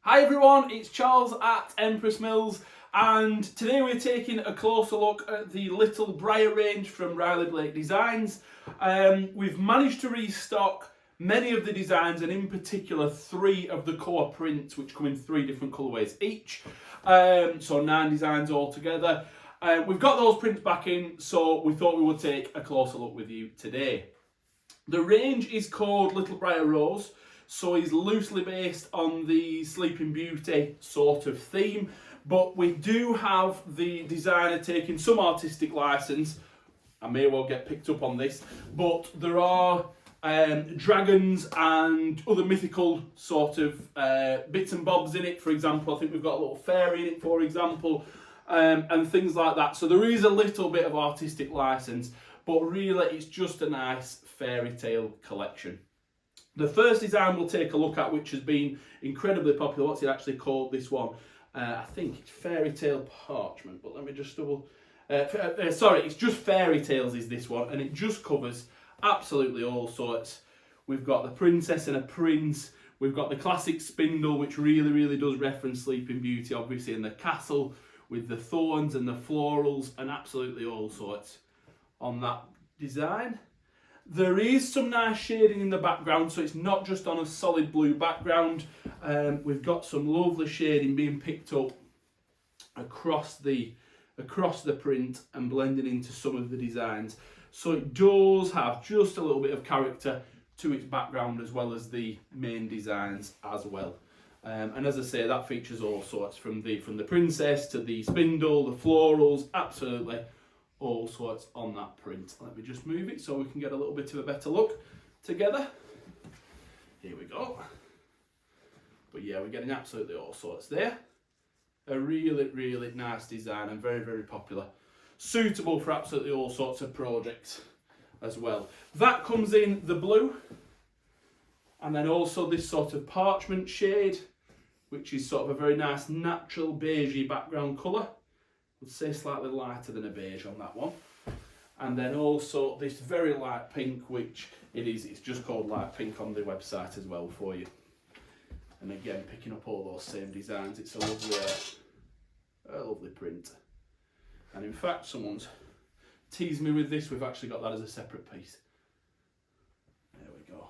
Hi everyone, it's Charles at Empress Mills, and today we're taking a closer look at the Little Briar range from Riley Blake Designs. We've managed to restock many of the designs, and in particular 3 of the core prints, which come in 3 different colourways each, so 9 designs altogether. We've got those prints back in, so we thought we would take a closer look with you today. The range is called Little Briar Rose, so he's loosely based on the Sleeping Beauty sort of theme, but we do have the designer taking some artistic license. I may well get picked up on this, but there are dragons and other mythical sort of bits and bobs in it. For example, I think we've got a little fairy in it, for example, and things like that. So there is a little bit of artistic license, but really it's just a nice fairy tale collection. The first design we'll take a look at, which has been incredibly popular, what's it actually called, this one? I think it's Fairy Tale Parchment, but let me just double... sorry, it's just Fairy Tales is this one, and it just covers absolutely all sorts. We've got the princess and a prince, we've got the classic spindle, which really does reference Sleeping Beauty, obviously, and the castle with the thorns and the florals, and absolutely all sorts on that design. There is some nice shading in the background, so it's not just on a solid blue background. We've got some lovely shading being picked up across the print and blending into some of the designs. So it does have just a little bit of character to its background as well as the main designs as well. And as I say, that features all sorts from the princess to the spindle, the florals, absolutely all sorts on that print. Let me just move it so we can get a little bit of a better look together. Here we go. But yeah, we're getting absolutely all sorts there. A really nice design and very popular. Suitable for absolutely all sorts of projects as well. That comes in the blue, and then also this sort of parchment shade, which is sort of a very nice natural beigey background colour. Would say slightly lighter than a beige on that one. And then also this very light pink, which it's just called light pink on the website as well for you. And again, picking up all those same designs, it's a lovely print. And in fact, someone's teased me with this, we've actually got that as a separate piece. There we go.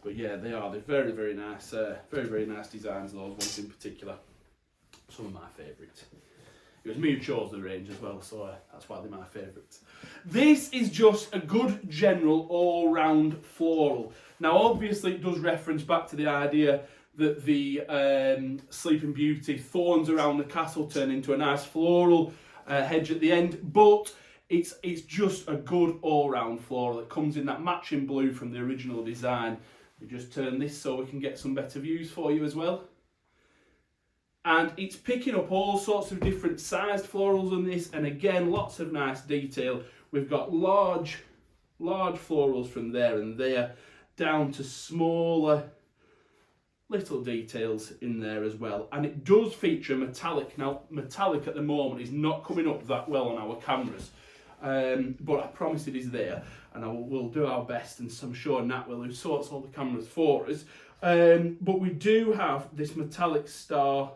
But yeah, they're very nice, very nice designs, those ones in particular. Some of my favourites. It was me who chose the range as well, so that's why they're my favourites. This is just a good general all-round floral. Now obviously it does reference back to the idea that the Sleeping Beauty thorns around the castle turn into a nice floral hedge at the end, but it's just a good all-round floral. It comes in that matching blue from the original design. We just turn this so we can get some better views for you as well. And it's picking up all sorts of different sized florals on this, and again, lots of nice detail. We've got large florals from there and there, down to smaller little details in there as well. And it does feature metallic. Now, metallic at the moment is not coming up that well on our cameras, but I promise it is there, and we'll do our best, and I'm sure Nat will, who sorts all the cameras for us. But we do have this metallic star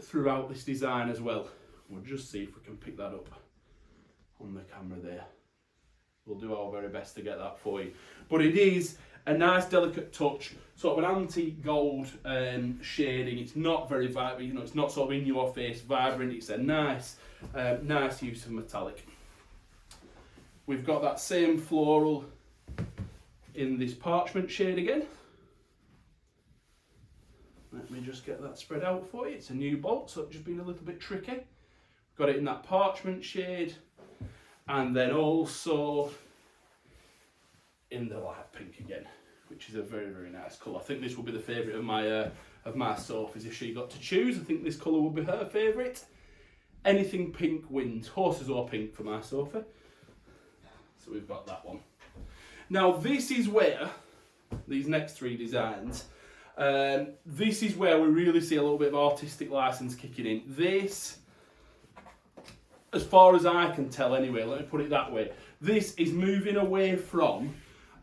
throughout this design as well. We'll just see if we can pick that up on the camera there. We'll do our very best to get that for you. But it is a nice delicate touch, sort of an antique gold shading. It's not very vibrant, it's not sort of in your face vibrant. It's a nice use of metallic. We've got that same floral in this parchment shade again. Let me just get that spread out for you. It's a new bolt, so it's just been a little bit tricky. Got it in that parchment shade, and then also in the light pink again, which is a very nice colour. I think this will be the favourite of my Sophie's if she got to choose. I think this colour would be her favourite. Anything pink wins. Horses or pink for my Sophie. So we've got that one. Now this is where these next 3 designs. This is where we really see a little bit of artistic license kicking in. This, as far as I can tell anyway, let me put it that way, this is moving away from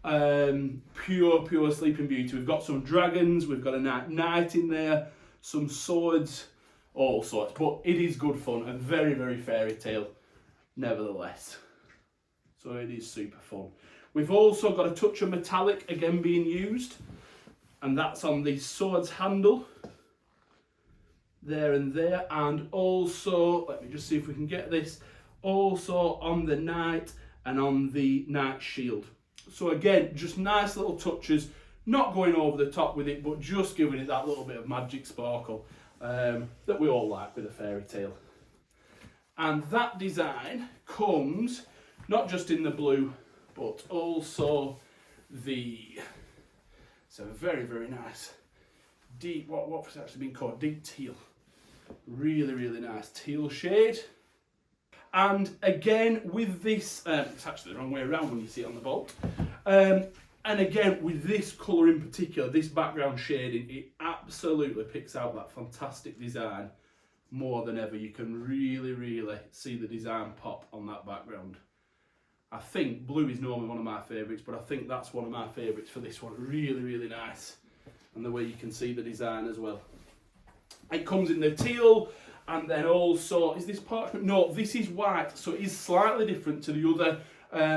Pure Sleeping Beauty. We've got some dragons, we've got a knight in there, some swords, all sorts. But it is good fun and very, very fairy tale, nevertheless. So it is super fun. We've also got a touch of metallic again being used, and that's on the sword's handle, there and there, and also, let me just see if we can get this, also on the knight and on the knight's shield. So again, just nice little touches, not going over the top with it, but just giving it that little bit of magic sparkle that we all like with a fairy tale. And that design comes not just in the blue, but also it's a very, very nice deep, what's actually been called deep teal. Really, really nice teal shade. And again, with this, it's actually the wrong way around when you see it on the bolt. And again, with this colour in particular, this background shading, it absolutely picks out that fantastic design more than ever. You can really, really see the design pop on that background. I think blue is normally one of my favourites, but I think that's one of my favourites for this one. Really, really nice. And the way you can see the design as well. It comes in the teal, and then also, is this parchment? No, this is white, so it is slightly different to the other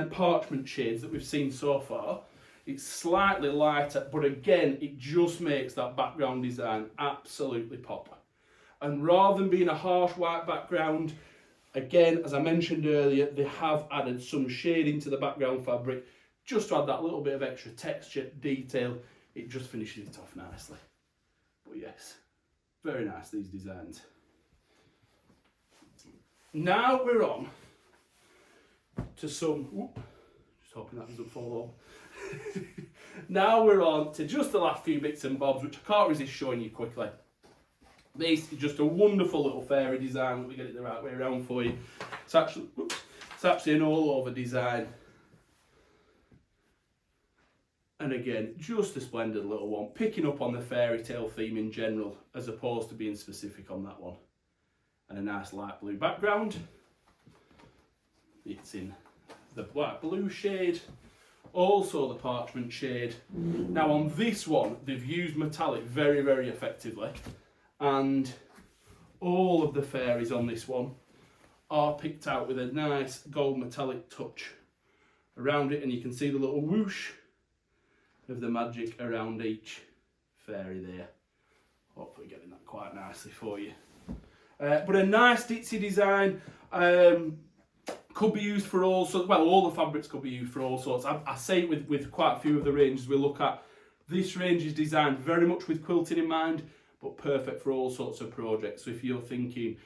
parchment shades that we've seen so far. It's slightly lighter, but again, it just makes that background design absolutely pop. And rather than being a harsh white background, again, as I mentioned earlier, they have added some shading to the background fabric just to add that little bit of extra texture, detail. It just finishes it off nicely. But yes, very nice, these designs. Now we're on to some, just hoping that doesn't fall off. Now we're on to just the last few bits and bobs, which I can't resist showing you quickly. This is just a wonderful little fairy design. Let me get it the right way around for you. It's actually an all over design. And again, just a splendid little one, picking up on the fairy tale theme in general, as opposed to being specific on that one. And a nice light blue background. It's in the black blue shade, also the parchment shade. Now on this one, they've used metallic very, very effectively. And all of the fairies on this one are picked out with a nice gold metallic touch around it, and you can see the little whoosh of the magic around each fairy there. Hopefully getting that quite nicely for you. But a nice ditzy design, could be used for all sorts, well, all the fabrics could be used for all sorts. I say it with quite a few of the ranges we look at. This range is designed very much with quilting in mind, but perfect for all sorts of projects. So if you're thinking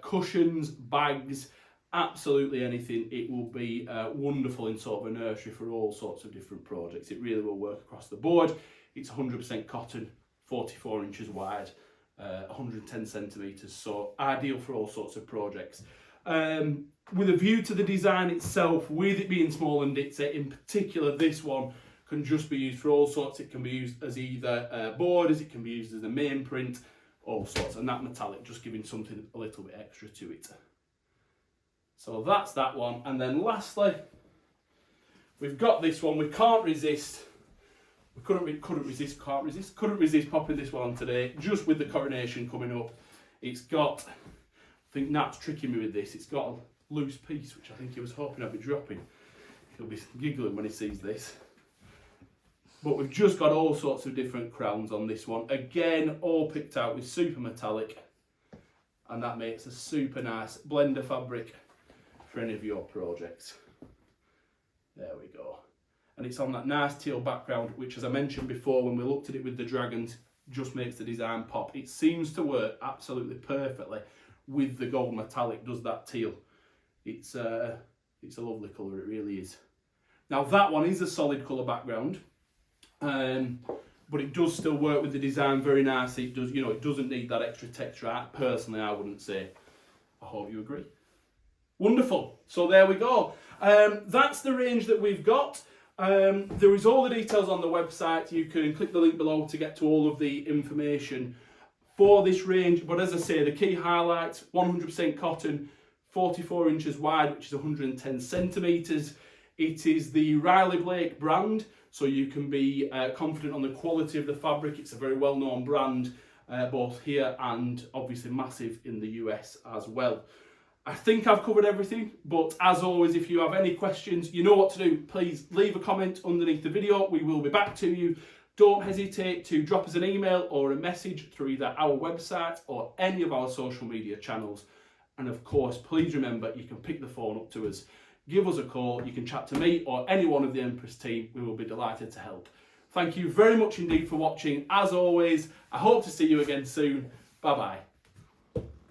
cushions, bags, absolutely anything, it will be wonderful in sort of a nursery for all sorts of different projects. It really will work across the board. It's 100% cotton, 44 inches wide, 110 centimetres, so ideal for all sorts of projects. With a view to the design itself, with it being small and ditzy, in particular this one can just be used for all sorts. It can be used as either borders, it can be used as a main print, all sorts, and that metallic just giving something a little bit extra to it. So that's that one. And then lastly, we've got this one. We can't resist. We couldn't resist popping this one on today, just with the coronation coming up. It's got, I think Nat's tricking me with this, it's got a loose piece, which I think he was hoping I'd be dropping. He'll be giggling when he sees this. But we've just got all sorts of different crowns on this one. Again, all picked out with super metallic. And that makes a super nice blender fabric for any of your projects. There we go. And it's on that nice teal background, which, as I mentioned before when we looked at it with the dragons, just makes the design pop. It seems to work absolutely perfectly with the gold metallic, does that teal. It's a lovely colour, it really is. Now that one is a solid colour background, but it does still work with the design very nicely. It does, it doesn't need that extra texture. Personally, I wouldn't say. I hope you agree. Wonderful. So there we go. That's the range that we've got. There is all the details on the website. You can click the link below to get to all of the information for this range. But as I say, the key highlights, 100% cotton, 44 inches wide, which is 110 centimetres. It is the Riley Blake brand, so you can be confident on the quality of the fabric. It's a very well-known brand, both here and obviously massive in the US as well. I think I've covered everything, but as always, if you have any questions, you know what to do. Please leave a comment underneath the video. We will be back to you. Don't hesitate to drop us an email or a message through either our website or any of our social media channels. And of course, please remember, you can pick the phone up to us. Give us a call. You can chat to me or any one of the Empress team. We will be delighted to help. Thank you very much indeed for watching. As always, I hope to see you again soon. Bye-bye.